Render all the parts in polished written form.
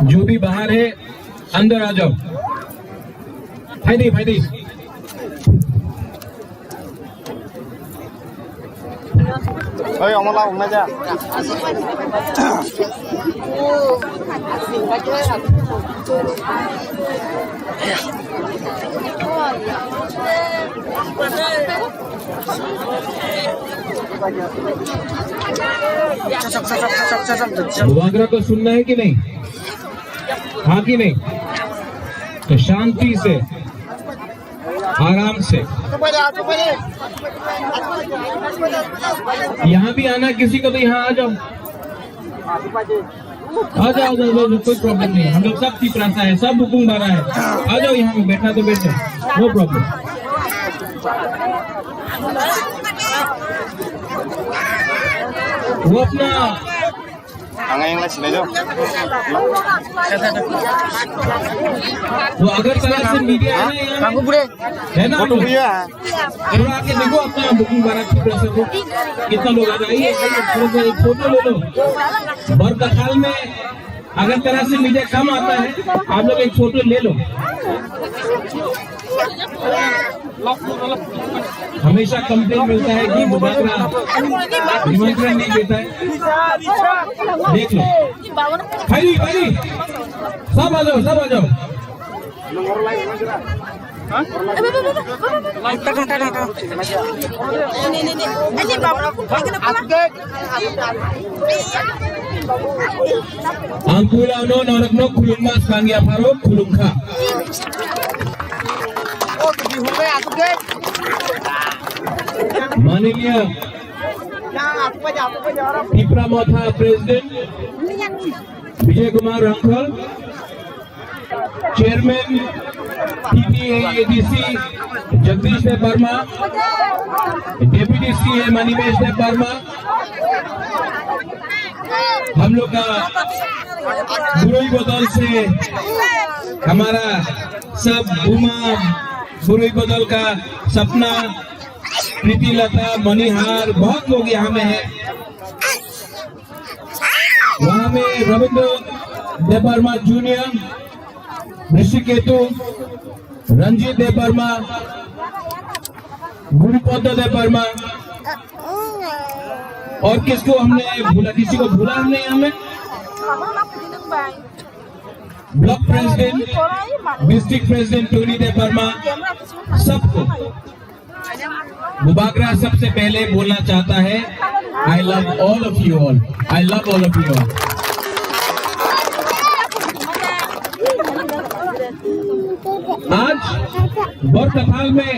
जो भी बाहर है अंदर आ जाओ। फायदे फायदे Ơi ông lao hôm nay ra. मुबागरा को सुनना है कि नहीं? हाँ कि नहीं? तो शांति से आराम से यहाँ भी आना किसी को तो यहाँ आ जाओ, आ जाओ, कोई प्रॉब्लम नहीं। हम लोग सब तिपरासा है, सब बुकिंग भरा है, आ जाओ यहाँ में बैठा तो बैठो, नो प्रॉब्लम। वो अपना Yang lain sini aja. वो अगर तरह से मीडिया है ना यहाँ Kamu bude. है ना, Foto dia. थोड़ा आके देखो अपना बुकिंग भरा को कितना लोग आ रहे हैं, एक फोटो ले लो। बरकताल में अगर तरह से मीडिया कम आता है, आप लोग एक फोटो ले लो। हमेशा कंप्लेन मिलता है कि मुबागरा निमंत्रण नहीं देता है। देख लो भाई भाई, सब आ जाओ, सब आ जाओ। Angkulano norokno kulungmas kangya paro kulungka. माननीय तिपरामोथा president Vijay Kumar रंखल, chairman TTADC Jagdish देव वर्मा, डेप्यूटी CA मणिमेश देव वर्मा, हम लोग का बुरुई बदल से हमारा सब भूमा बुरुई बदल का सपना, प्रीति लता, मणिहार, बहुत लोग यहाँ में है। वहाँ में रविंद्र देव वर्मा जूनियर, ऋषिकेतु, रंजीत देव वर्मा, गुरुपद देव वर्मा, और किसको हमने भूला, किसी को भूला हमने यहाँ में? Block president, district president Tony Dev Verma, सबको मुबागरा सबसे पहले बोलना चाहता है, I love all of you all, I love all of you all. आज बरकताल में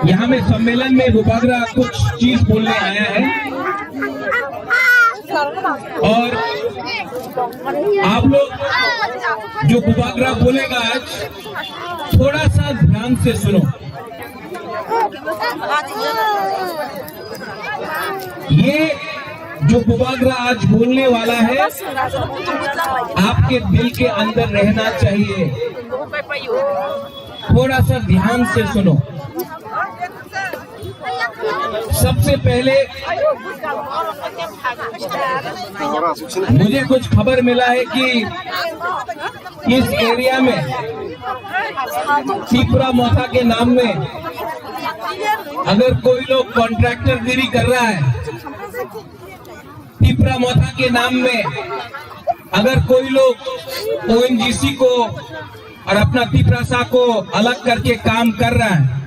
यहाँ में सम्मेलन में मुबागरा कुछ चीज बोलने आया है, और आप लोग जो मुबागरा बोलेगा आज थोड़ा सा ध्यान से सुनो। ये जो मुबागरा आज बोलने वाला है आपके दिल के अंदर रहना चाहिए, थोड़ा सा ध्यान से सुनो। सबसे पहले मुझे कुछ खबर मिला है कि इस एरिया में तिपरामोथा के नाम में अगर कोई लोग कॉन्ट्रैक्टर गिरी कर रहा है, तिपरामोथा के नाम में अगर कोई लोग ONGC को और अपना तिपरासा को अलग करके काम कर रहा है,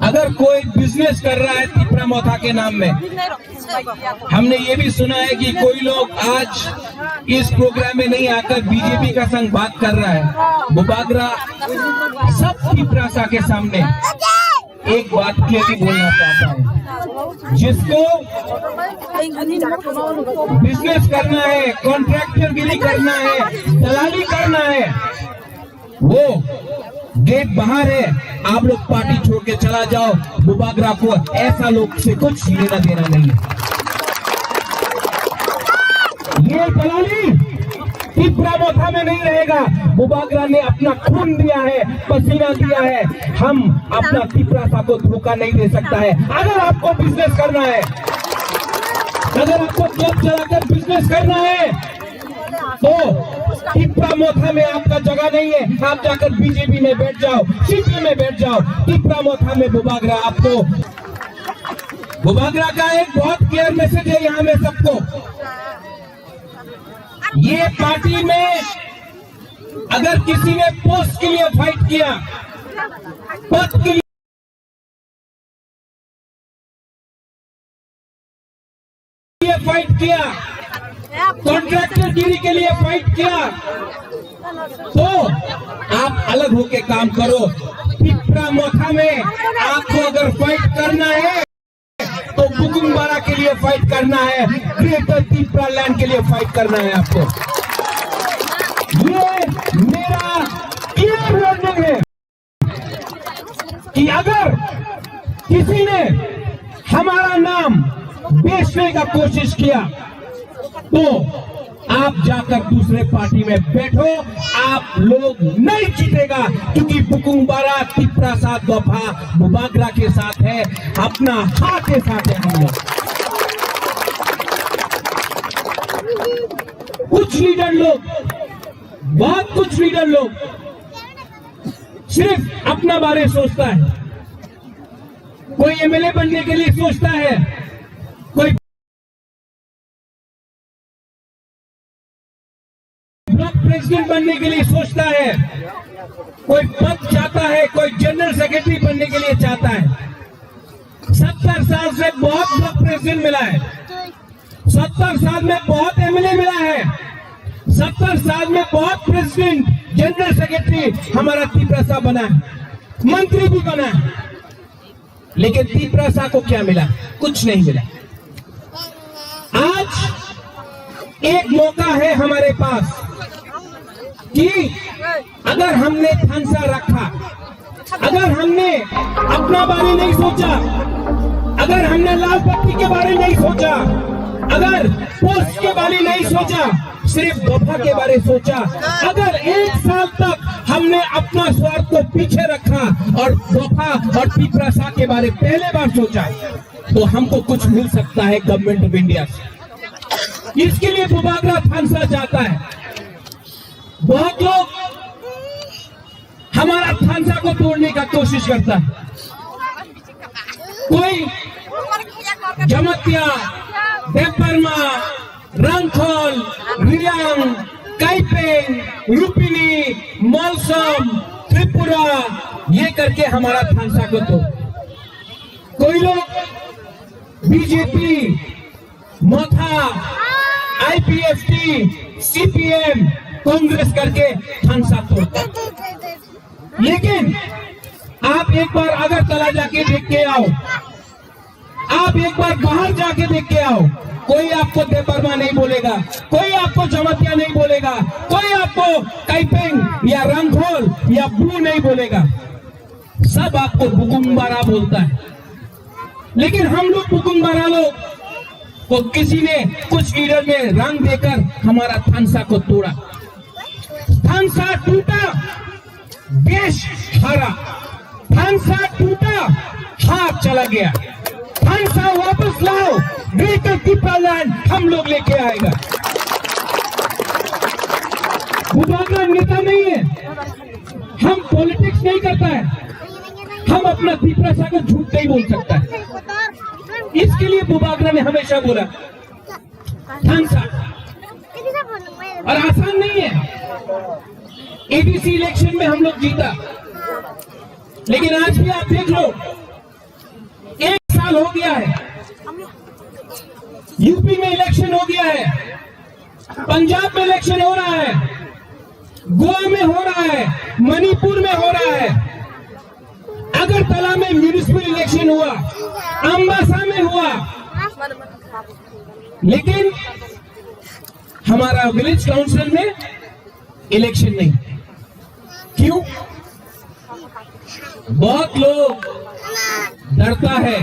अगर कोई बिजनेस कर रहा है तिपरामोथा के नाम में, हमने ये भी सुना है कि कोई लोग आज इस प्रोग्राम में नहीं आकर बीजेपी का संग बात कर रहा है। मुबागरा सब तिपरासा के सामने एक बात क्लियरली बोलना चाहता है, जिसको बिजनेस करना है, कॉन्ट्रैक्टर गिरी करना है, दलाली करना है, वो गेट बाहर है। आप लोग पार्टी छोड़ के चला जाओ, मुबागरा को ऐसा लोग से कुछ लेना देना नहीं है। ये दलाली तिपरा मोथा में नहीं रहेगा। बुबागरा ने अपना खून दिया है, पसीना दिया है। हम अपना तिपरासा को धोखा नहीं दे सकता है। अगर आपको बिजनेस करना है, अगर आपको क्लब चलाकर बिजनेस करना है, तो तिपरा मोथा में आपका जगह नहीं है। आप जाकर बीजेपी में बैठ जाओ, सीपीएम में बैठ जाओ। तिपरा मोथा में बुबागरा आपको, बुबागरा का एक बहुत क्लियर मैसेज है यहाँ में सबको। ये पार्टी में अगर किसी ने पोस्ट के लिए फाइट किया, पद के लिए फाइट किया, कॉन्ट्रैक्टर गिरी के लिए फाइट किया, तो आप अलग होके काम करो। तिपरा मोथा में आपको अगर फाइट करना है तो बुकुंबारा के लिए फाइट करना है, ग्रेटर तिपरा लैंड के लिए फाइट करना है आपको। ये मेरा क्लियर वार्निंग है कि अगर किसी ने हमारा नाम बेचने का कोशिश किया तो आप जाकर दूसरे पार्टी में बैठो। आप लोग नहीं जीतेगा, क्योंकि बुकुंबारा तिपरासा दफा बुबागरा के साथ है, अपना हाथ के साथ है हम लोग। कुछ लीडर लोग, बहुत कुछ लीडर लोग सिर्फ अपना बारे सोचता है। कोई एमएलए बनने के लिए सोचता है, कोई ब्लॉक प्रेसिडेंट बनने के लिए सोचता है, कोई पद चाहता है, कोई जनरल सेक्रेटरी बनने के लिए चाहता है। 70 साल से बहुत ब्लॉक प्रेसिडेंट मिला है, 70 साल में बहुत एमएलए मिला है, 70 साल में बहुत प्रेसिडेंट, जनरल सेक्रेटरी हमारा तिपरासा बना है, मंत्री भी बना है। लेकिन तिपरासा को क्या मिला? कुछ नहीं मिला। आज एक मौका है हमारे पास कि अगर हमने थानसा रखा, अगर हमने अपना बारे नहीं सोचा, अगर हमने लाल पट्टी के बारे नहीं सोचा, अगर पोस्ट के बारे नहीं सोचा, सिर्फ दफा के बारे सोचा, अगर एक साल तक हमने अपना स्वार्थ को पीछे रखा और दफा और तिपरासा के बारे पहले बार सोचा, तो हमको कुछ मिल सकता है गवर्नमेंट ऑफ इंडिया से। इसके लिए बुबागरा थानसा चाहता है। बहुत लोग हमारा थानसा को तोड़ने का कोशिश करता है। कोई जमतिया, देवबर्मा, रंगखोल, रियांग, काइपेंग, रुपिनी, मौसम, त्रिपुरा, ये करके हमारा थानसा को तोड़। कोई लोग बीजेपी, मोथा, आईपीएफटी, सीपीएम, कांग्रेस करके थानसा तोड़ता। लेकिन आप एक बार अगरतला जाके देख के आओ, आप एक बार बाहर जाके देख के आओ, कोई आपको देवबर्मा नहीं बोलेगा, कोई आपको जमतिया नहीं बोलेगा, कोई आपको काइपेंग या रंगखोल या ब्लू नहीं बोलेगा, सब आपको बुकुंबारा बोलता है। लेकिन हम लोग बुकुंबारा लोग को किसी ने कुछ लीडर ने रंग देकर हमारा थानसा को तोड़ा। थानसा टूटा, देश हारा। थानसा टूटा, हाथ चला गया। थानसा वापस लाओ, ग्रेटर तिपरा लैंड हम लोग लेके आएगा। बुबागरा नेता नहीं है, हम पॉलिटिक्स नहीं करता है, हम अपना तिपरासा को झूठ नहीं बोल सकता है। इसके लिए बुबागरा ने हमेशा बोला थानसा, और आसान नहीं है। एडीसी इलेक्शन में हम लोग जीता, लेकिन आज भी आप देख लो, 1 साल हो गया है, यूपी में इलेक्शन हो गया है, पंजाब में इलेक्शन हो रहा है, गोवा में हो रहा है, मणिपुर में हो रहा है, अगरतला में म्यूनिसिपल इलेक्शन हुआ, अंबासा में हुआ, लेकिन हमारा विलेज काउंसिल में इलेक्शन नहीं। क्यों? बहुत लोग डरता है,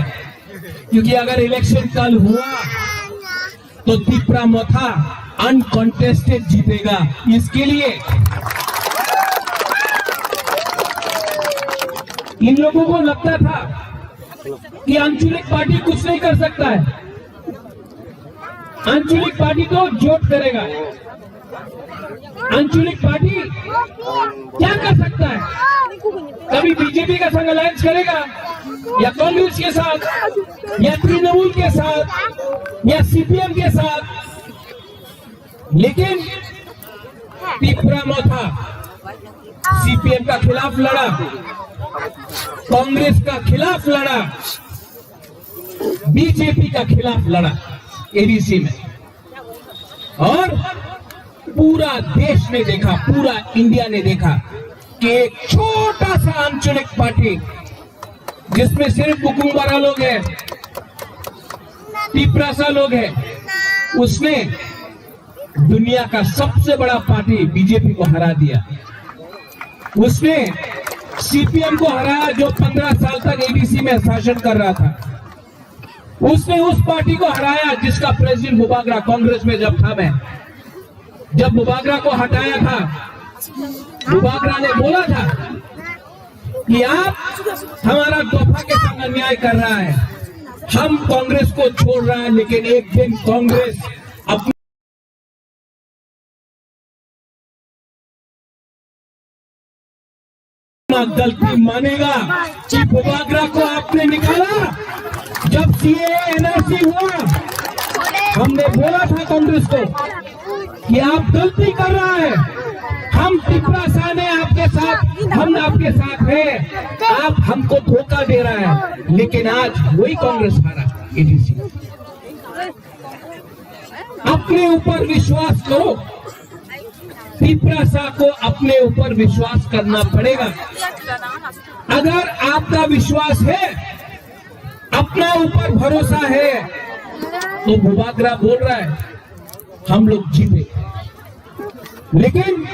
क्योंकि अगर इलेक्शन कल हुआ तो तिपरा मोथा अनकॉन्टेस्टेड जीतेगा। इसके लिए इन लोगों को लगता था कि आंचलिक पार्टी कुछ नहीं कर सकता है, आंचलिक पार्टी तो जोट करेगा, आंचलिक पार्टी क्या कर सकता है, कभी बीजेपी का संग अलायंस करेगा या कांग्रेस के साथ या तृणमूल के साथ या सीपीएम के साथ। लेकिन तिपरा मोथा सीपीएम का खिलाफ लड़ा, कांग्रेस का खिलाफ लड़ा, बीजेपी का खिलाफ लड़ा एडीसी में, और पूरा देश ने देखा, पूरा इंडिया ने देखा कि एक छोटा सा आंचलिक पार्टी जिसमें सिर्फ बुकुम्बारा लोग हैं, तिपरासा लोग हैं, उसने दुनिया का सबसे बड़ा पार्टी बीजेपी को हरा दिया। उसने सीपीएम को हराया जो 15 साल तक एडीसी में शासन कर रहा था। उसने उस पार्टी को हराया जिसका प्रेसिडेंट मुबागरा कांग्रेस में जब था, मैं जब मुबागरा को हटाया था, मुबागरा ने बोला था कि आप हमारा दफा के संग अन्याय कर रहा है, हम कांग्रेस को छोड़ रहा है, लेकिन एक दिन कांग्रेस अपनी गलती मानेगा। कि मुबागरा को आपने निकाला जब सीएए एनआरसी हुआ, हमने बोला था कांग्रेस को कि आप गलती कर रहा है, हम तिपरासा ने आपके साथ, हम आपके साथ हैं, आप हमको धोखा दे रहा है। लेकिन आज वही कांग्रेस हारा एडीसी। अपने ऊपर विश्वास करो, तिपरासा को अपने ऊपर विश्वास करना पड़ेगा। अगर आपका विश्वास है, अपना ऊपर भरोसा है, तो मुबागरा बोल रहा है हम लोग जीते। लेकिन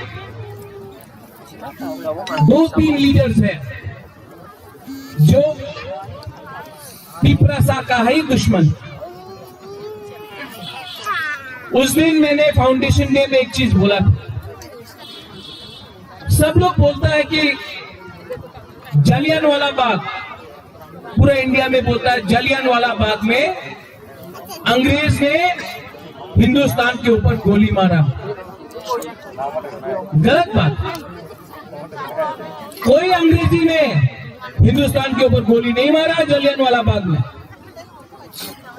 2-3 लीडर्स हैं जो तिपरासा का है ही दुश्मन। उस दिन मैंने फाउंडेशन डे में एक चीज बोला था, सब लोग बोलता है कि जलियांवाला बाग, पूरा इंडिया में बोलता है जलियांवाला बाग में अंग्रेज ने हिंदुस्तान के ऊपर गोली मारा। गलत बात, कोई अंग्रेजी ने हिंदुस्तान के ऊपर गोली नहीं मारा जलियांवाला बाग में।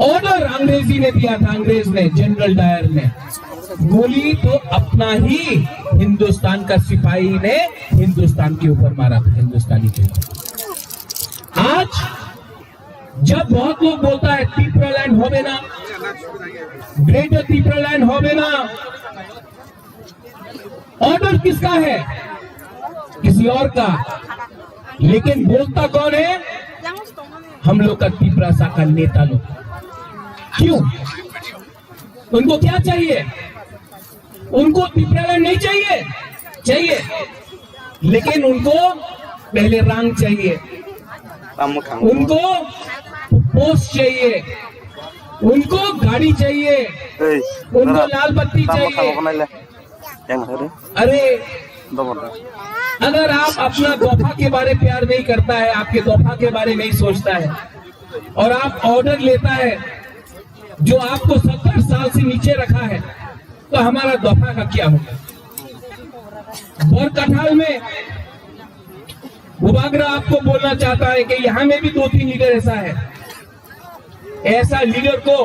ऑर्डर अंग्रेजी ने दिया था, अंग्रेज ने, जनरल डायर ने। गोली तो अपना ही हिंदुस्तान का सिपाही ने हिंदुस्तान के ऊपर मारा था, हिंदुस्तानी के ऊपर। आज जब बहुत लोग बोलता है तिपरालैंड होवे ना, ग्रेटर तिपरालैंड होवे ना, ऑर्डर किसका है? किसी और का। लेकिन बोलता कौन है? हम लोग का तिपरासा का नेता लोग। क्यों? उनको क्या चाहिए? उनको तिपरालैंड नहीं चाहिए, चाहिए, लेकिन उनको पहले रंग चाहिए, उनको पोस्ट चाहिए, उनको गाड़ी चाहिए, उनको लाल बत्ती चाहिए। अरे अगर आप अपना दोफा के बारे प्यार नहीं करता है, आपके दोफा के बारे नहीं सोचता है, और आप ऑर्डर लेता है जो आपको 70 साल से नीचे रखा है, तो हमारा दोफा का क्या होगा? बरकठाल में मुबागरा आपको बोलना चाहता है कि यहां में भी 2-3 लीडर ऐसा है, ऐसा लीडर को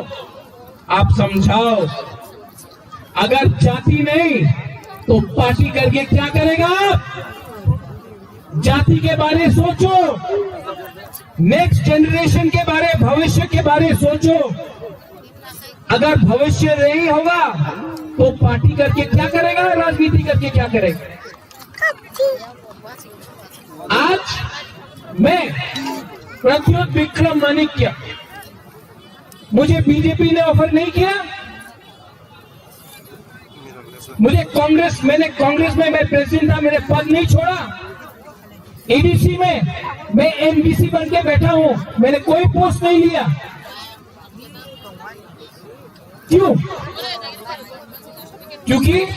आप समझाओ। अगर जाति नहीं तो पार्टी करके क्या करेगा? जाति के बारे सोचो, नेक्स्ट जनरेशन के बारे, भविष्य के बारे सोचो। अगर भविष्य नहीं होगा तो पार्टी करके क्या करेगा? राजनीति करके क्या करेगा? आज मैं प्रद्योत विक्रम माणिक्य, मुझे बीजेपी ने ऑफर नहीं किया, मुझे कांग्रेस, मैंने कांग्रेस में मैं प्रेसिडेंट था, मैंने पद नहीं छोड़ा। एडीसी में मैं एमडीसी बन के बैठा हूं, मैंने कोई पोस्ट नहीं लिया। क्यों? क्योंकि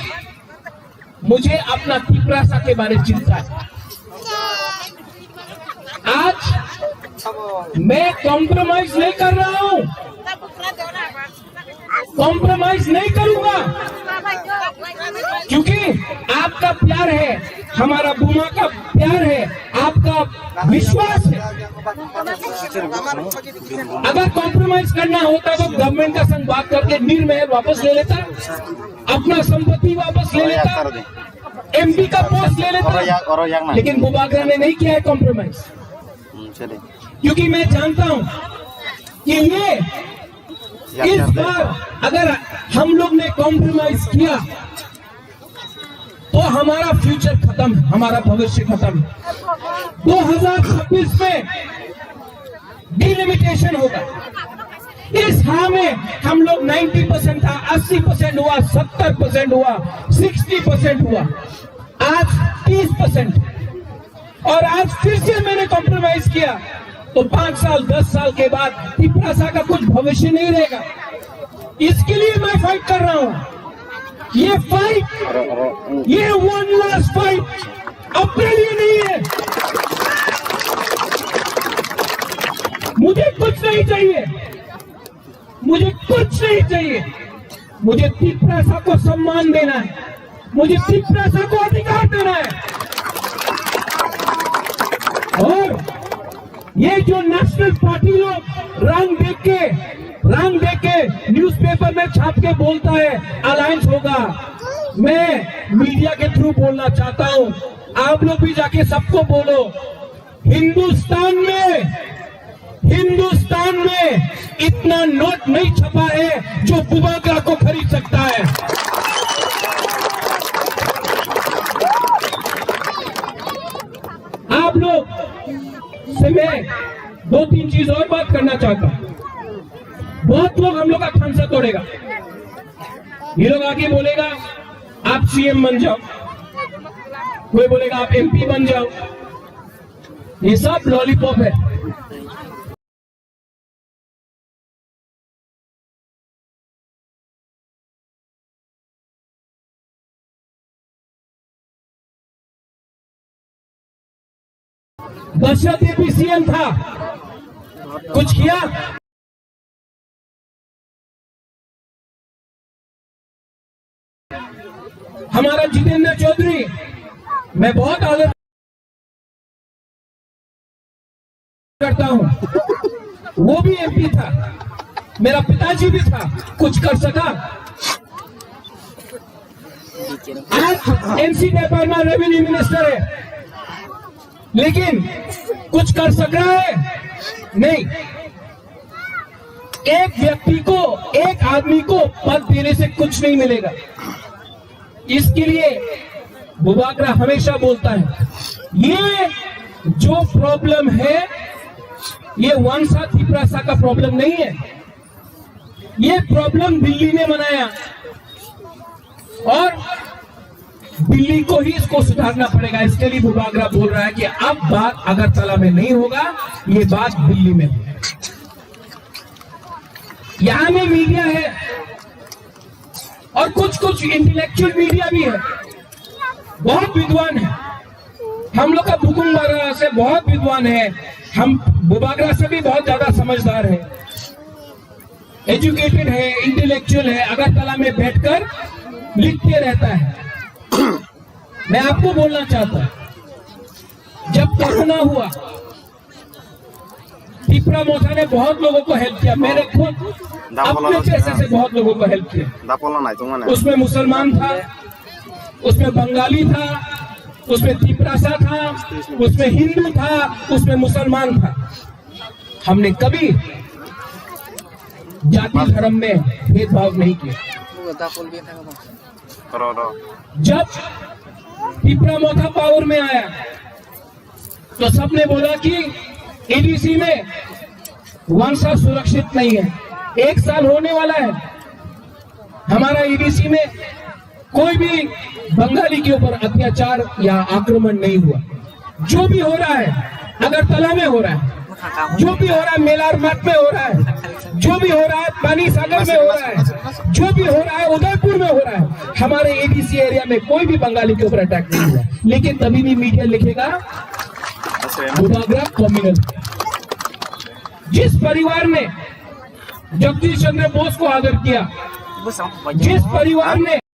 मुझे अपना तिपरासा के बारे में चिंता है। आज मैं कॉम्प्रोमाइज नहीं कर रहा हूं, कॉम्प्रोमाइज नहीं करूंगा, क्योंकि आपका प्यार है, हमारा बुमा का प्यार है, आपका विश्वास है। अगर कॉम्प्रोमाइज करना होता तो गवर्नमेंट का संग बात करके निर्महल वापस ले लेता, अपना संपत्ति वापस ले लेता, एमपी का पोस्ट ले लेता, लेकिन बुबागरा ने नहीं किया है कॉम्प्रोमाइज। क्योंकि मैं जानता हूं कि ये इस बार अगर हम लोग ने कॉम्प्रोमाइज किया तो हमारा फ्यूचर खत्म, हमारा भविष्य खत्म। 2026 में डिलिमिटेशन होगा। इस हाँ में हम लोग 90% था, 80% हुआ, 70% हुआ, 60% हुआ, आज 30%। और आज फिर से मैंने कॉम्प्रोमाइज किया तो 5 साल 10 साल के बाद तिपरासा का कुछ भविष्य नहीं रहेगा। इसके लिए मैं फाइट कर रहा हूं। ये फाइट, ये वन लास्ट फाइट अपने लिए नहीं है। मुझे कुछ नहीं चाहिए, मुझे कुछ नहीं चाहिए। मुझे तिपरासा को सम्मान देना है, मुझे तिपरासा को अधिकार देना है। और ये जो नेशनल पार्टी लोग रंग देख के न्यूज़पेपर में छाप के बोलता है अलायंस होगा, मैं मीडिया के थ्रू बोलना चाहता हूं, आप लोग भी जाके सबको बोलो, हिंदुस्तान में इतना नोट नहीं छपा है जो बुबागरा को खरीद सकता है। आप लोग से मैं 2-3 चीज और बात करना चाहता हूं। बहुत लोग हम लोग का खांसा तोड़ेगा, ये लोग आगे बोलेगा आप सीएम बन जाओ, कोई बोलेगा आप एमपी बन जाओ, ये सब लॉलीपॉप है। दशरथ एपी सीएम था, कुछ किया? हमारा जितेंद्र चौधरी, मैं बहुत आदर करता हूं, वो भी एमपी था, मेरा पिताजी भी था, कुछ कर सका? आज एनसी नेपाल रेवेन्यू मिनिस्टर है, लेकिन कुछ कर सक रहा है? नहीं। एक व्यक्ति को, एक आदमी को पद देने से कुछ नहीं मिलेगा। इसके लिए बुबागरा हमेशा बोलता है, ये जो प्रॉब्लम है ये वंशा तिपरासा का प्रॉब्लम नहीं है, ये प्रॉब्लम दिल्ली ने बनाया और दिल्ली को ही इसको सुधारना पड़ेगा। इसके लिए बुबागरा बोल रहा है कि अब बात अगरतला में नहीं होगा, ये बात दिल्ली में होगा। यहां में मीडिया है और कुछ इंटेलेक्चुअल मीडिया भी है, बहुत विद्वान है। हम लोग का बुकुमबारा से बहुत विद्वान है, हम बुबागरा से भी बहुत ज्यादा समझदार है, एजुकेटेड है, इंटेलेक्चुअल है, अगरतला में बैठकर लिखते रहता है। मैं आपको बोलना चाहता हूं, जब कोरोना हुआ तिपरा मोथा ने बहुत लोगों को हेल्प किया, मैंने खुद अपने पैसे से बहुत लोगों को हेल्प किया। उसमें मुसलमान था, उसमें बंगाली था, उसमें तिपरासा था, उसमें हिंदू था, उसमें मुसलमान था। हमने कभी जाति धर्म में भेदभाव नहीं किया। जब तिपरा मोथा पावर में आया तो सबने बोला कि एडीसी में वंशा सुरक्षित नहीं है। 1 साल होने वाला है, हमारा एडीसी में कोई भी बंगाली के ऊपर अत्याचार या आक्रमण नहीं हुआ। जो भी हो रहा है अगरतला में हो रहा है, जो भी हो रहा है मेलार मठ में हो रहा है, जो भी हो रहा है पानी सागर में हो रहा है, जो भी हो रहा है उदयपुर में हो रहा है, हमारे एडीसी एरिया में कोई भी बंगाली के ऊपर अटैक नहीं हुआ। लेकिन तभी भी मीडिया लिखेगा भूभाग्रह कॉम्युनल। जिस परिवार ने जगदीश चंद्र बोस को आदर किया, जिस परिवार ने